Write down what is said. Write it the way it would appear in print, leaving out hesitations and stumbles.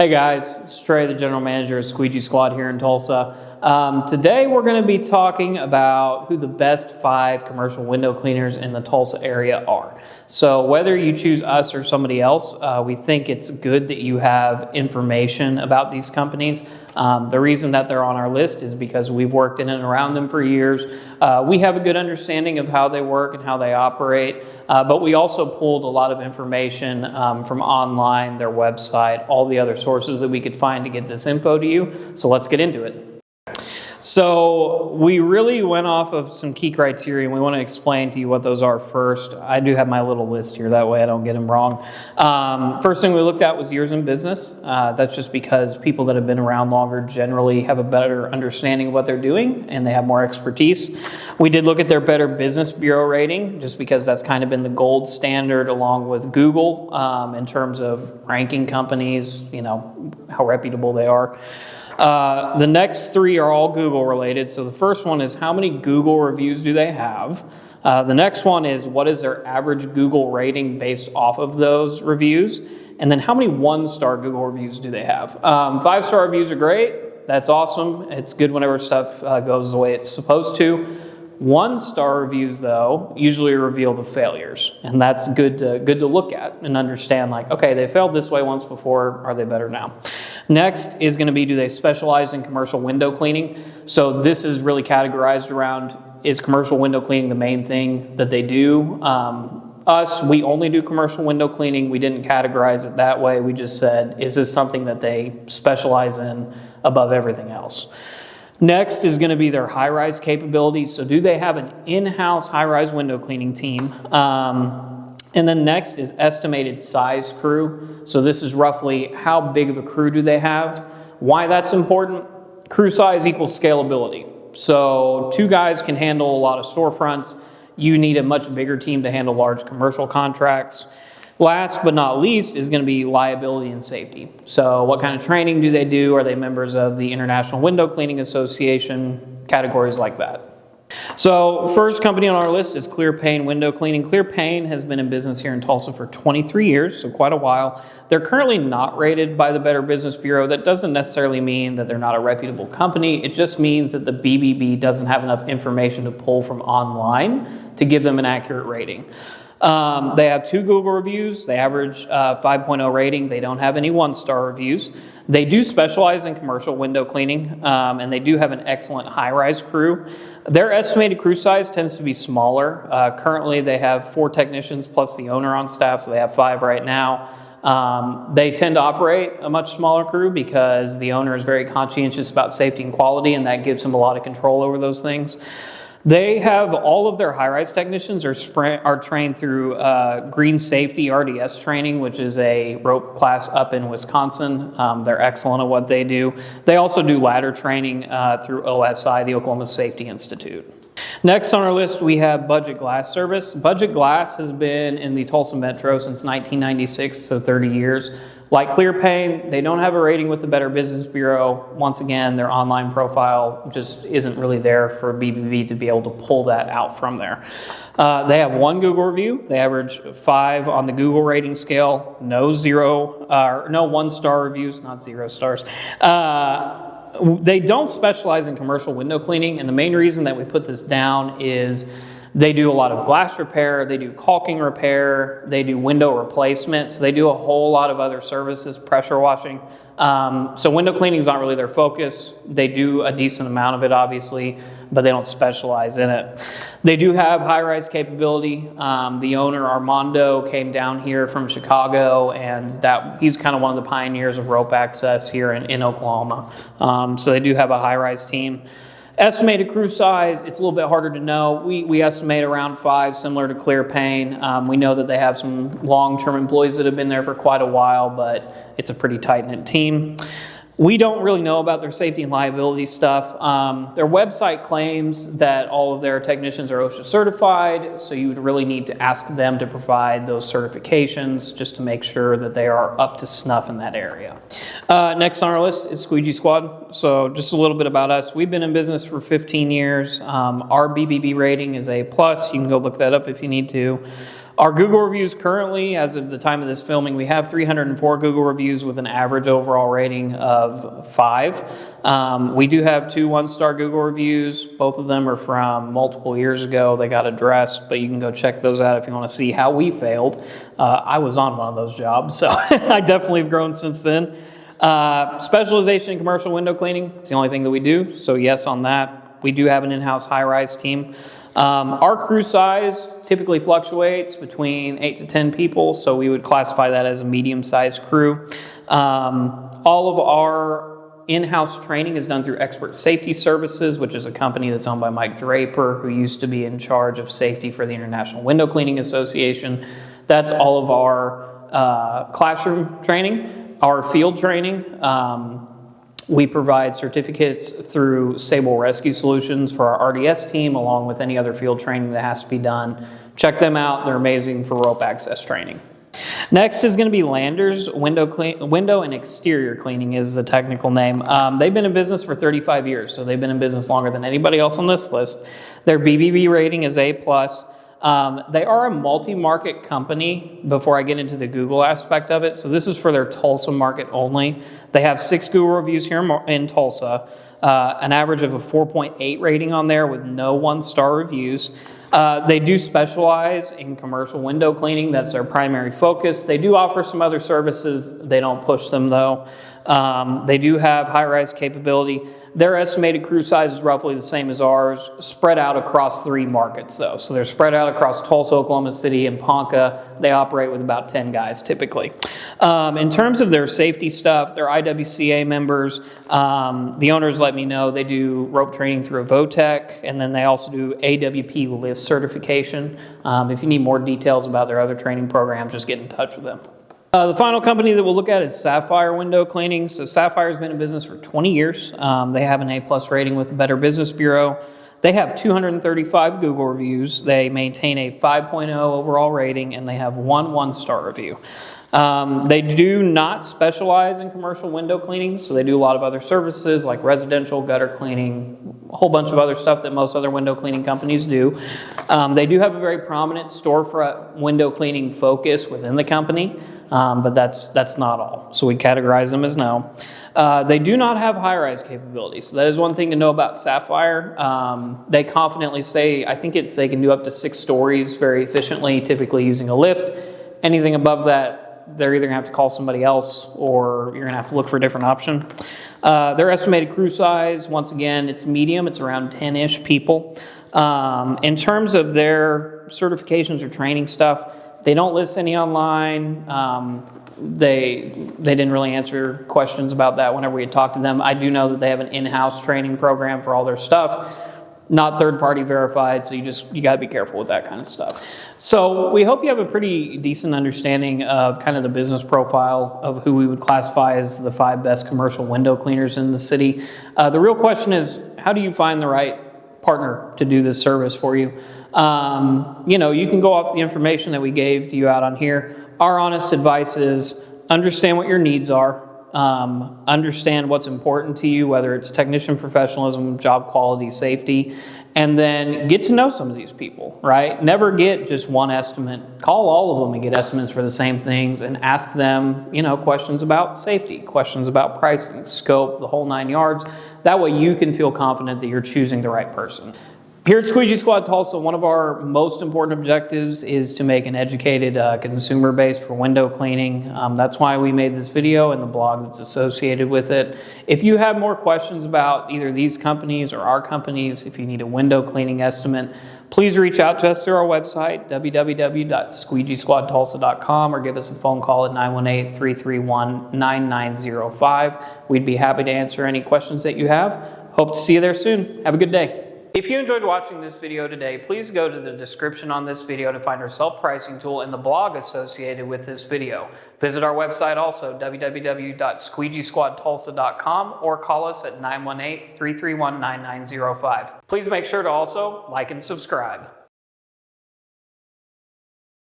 Hey guys, it's Trey, the General Manager of Squeegee Squad here in Tulsa. Today we're going to be talking about who the best 5 commercial window cleaners in the Tulsa area are. So whether you choose us or somebody else, we think it's good that you have information about these companies. The reason that they're on our list is because we've worked in and around them for years. We have a good understanding of how they work and how they operate, but we also pulled a lot of information from online, their website, all the other sources that we could find to get this info to you. So let's get into it. So we really went off of some key criteria, and we want to explain to you what those are first. I do have my little list here, that way I don't get them wrong. First thing we looked at was years in business. That's just because people that have been around longer generally have a better understanding of what they're doing, and they have more expertise. We did look at their Better Business Bureau rating, just because that's kind of been the gold standard along with Google in terms of ranking companies, you know, how reputable they are. The next 3 are all Google related. So the first one is how many Google reviews do they have? The next one is what is their average Google rating based off of those reviews? And then how many 1-star Google reviews do they have? 5-star reviews are great. That's awesome. It's good whenever stuff goes the way it's supposed to. 1-star reviews, though, usually reveal the failures, and that's good to look at and understand, like, okay, they failed this way once before, are they better now? Next is going to be, do they specialize in commercial window cleaning? So this is really categorized around, is commercial window cleaning the main thing that they do? We only do commercial window cleaning. We didn't categorize it that way. We just said, is this something that they specialize in above everything else? Next is going to be their high-rise capability. So do they have an in-house high-rise window cleaning team? And then next is estimated size crew. So this is roughly how big of a crew do they have? Why that's important? Crew size equals scalability. So 2 guys can handle a lot of storefronts. You need a much bigger team to handle large commercial contracts. Last but not least is going to be liability and safety. So what kind of training do they do? Are they members of the International Window Cleaning Association? Categories like that. So first company on our list is Clear Pane Window Cleaning. Clear Pane has been in business here in Tulsa for 23 years, so quite a while. They're currently not rated by the Better Business Bureau. That doesn't necessarily mean that they're not a reputable company. It just means that the BBB doesn't have enough information to pull from online to give them an accurate rating. They have 2 Google reviews. They average 5.0 rating. They don't have any 1-star reviews. They do specialize in commercial window cleaning, and they do have an excellent high-rise crew. Their estimated crew size tends to be smaller. Currently, they have 4 technicians plus the owner on staff, so they have 5 right now. They tend to operate a much smaller crew because the owner is very conscientious about safety and quality, and that gives him a lot of control over those things. They have all of their high-rise technicians are trained through Green Safety RDS training, which is a rope class up in Wisconsin. They're excellent at what they do. They also do ladder training through OSI, the Oklahoma Safety Institute. Next on our list, we have Budget Glass Service. Budget Glass has been in the Tulsa Metro since 1996, so 30 years. Like Clear Pane, they don't have a rating with the Better Business Bureau. Once again, their online profile just isn't really there for BBB to be able to pull that out from there. They have 1 Google review. They average 5 on the Google rating scale. No 1-star reviews, not 0 stars. They don't specialize in commercial window cleaning, and the main reason that we put this down is they do a lot of glass repair, they do caulking repair, they do window replacement, so they do a whole lot of other services, pressure washing. So window cleaning is not really their focus. They do a decent amount of it, obviously, but they don't specialize in it. They do have high-rise capability. The owner, Armando, came down here from Chicago, and he's kind of one of the pioneers of rope access here in Oklahoma. So they do have a high-rise team. Estimated crew size, it's a little bit harder to know. We estimate around 5, similar to Clear Pane. We know that they have some long-term employees that have been there for quite a while, but it's a pretty tight-knit team. We don't really know about their safety and liability stuff. Their website claims that all of their technicians are OSHA certified, so you would really need to ask them to provide those certifications just to make sure that they are up to snuff in that area. Next on our list is Squeegee Squad. So just a little bit about us. We've been in business for 15 years. Our BBB rating is A+. You can go look that up if you need to. Our Google reviews currently, as of the time of this filming, we have 304 Google reviews with an average overall rating of 5. We do have 2 one-star Google reviews. Both of them are from multiple years ago. They got addressed, but you can go check those out if you want to see how we failed. I was on one of those jobs, so I definitely have grown since then. Specialization in commercial window cleaning. It's the only thing that we do, so yes on that. We do have an in-house high-rise team. Our crew size typically fluctuates between 8 to 10 people, so we would classify that as a medium-sized crew. All of our in-house training is done through Expert Safety Services, which is a company that's owned by Mike Draper, who used to be in charge of safety for the International Window Cleaning Association. That's all of our classroom training, our field training. We provide certificates through Sable Rescue Solutions for our RDS team, along with any other field training that has to be done. Check them out. They're amazing for rope access training. Next is going to be Landers Window and Exterior Cleaning is the technical name. They've been in business for 35 years, so they've been in business longer than anybody else on this list. Their BBB rating is A+. They are a multi-market company before I get into the Google aspect of it. So this is for their Tulsa market only. They have 6 Google reviews here in Tulsa, an average of a 4.8 rating on there with no 1-star reviews. They do specialize in commercial window cleaning. That's their primary focus. They do offer some other services. They don't push them though. They do have high-rise capability. Their estimated crew size is roughly the same as ours, spread out across 3 markets though. So they're spread out across Tulsa, Oklahoma City, and Ponca. They operate with about 10 guys typically. In terms of their safety stuff, they're IWCA members. The owners let me know they do rope training through a VOTEC, and then they also do AWP lift certification. If you need more details about their other training programs, just get in touch with them. The final company that we'll look at is Sapphire Window Cleaning. So Sapphire's been in business for 20 years. They have an A+ rating with the Better Business Bureau. They have 235 Google reviews. They maintain a 5.0 overall rating, and they have 1 1-star review. They do not specialize in commercial window cleaning, so they do a lot of other services like residential, gutter cleaning, a whole bunch of other stuff that most other window cleaning companies do. They do have a very prominent storefront window cleaning focus within the company, but that's not all. So we categorize them as no. They do not have high-rise capabilities. So that is one thing to know about Sapphire. They confidently say, I think they can do up to 6 stories very efficiently, typically using a lift. Anything above that, they're either going to have to call somebody else or you're going to have to look for a different option. Their estimated crew size, once again, it's medium. It's around 10-ish people. In terms of their certifications or training stuff, they don't list any online. They didn't really answer questions about that whenever we had talked to them. I do know that they have an in-house training program for all their stuff. Not third-party verified, so you got to be careful with that kind of stuff. So we hope you have a pretty decent understanding of kind of the business profile of who we would classify as the 5 best commercial window cleaners in the city. The real question is, how do you find the right partner to do this service for you? You can go off the information that we gave to you out on here. Our honest advice is understand what your needs are. Understand what's important to you, whether it's technician professionalism, job quality, safety, and then get to know some of these people, right? Never get just one estimate. Call all of them and get estimates for the same things and ask them, questions about safety, questions about pricing, scope, the whole 9 yards. That way you can feel confident that you're choosing the right person. Here at Squeegee Squad Tulsa, one of our most important objectives is to make an educated consumer base for window cleaning. That's why we made this video and the blog that's associated with it. If you have more questions about either these companies or our companies, if you need a window cleaning estimate, please reach out to us through our website, www.squeegeesquadtulsa.com, or give us a phone call at 918-331-9905. We'd be happy to answer any questions that you have. Hope to see you there soon. Have a good day. If you enjoyed watching this video today, please go to the description on this video to find our self-pricing tool and the blog associated with this video. Visit our website also, www.squeegeesquadtulsa.com, or call us at 918-331-9905. Please make sure to also like and subscribe.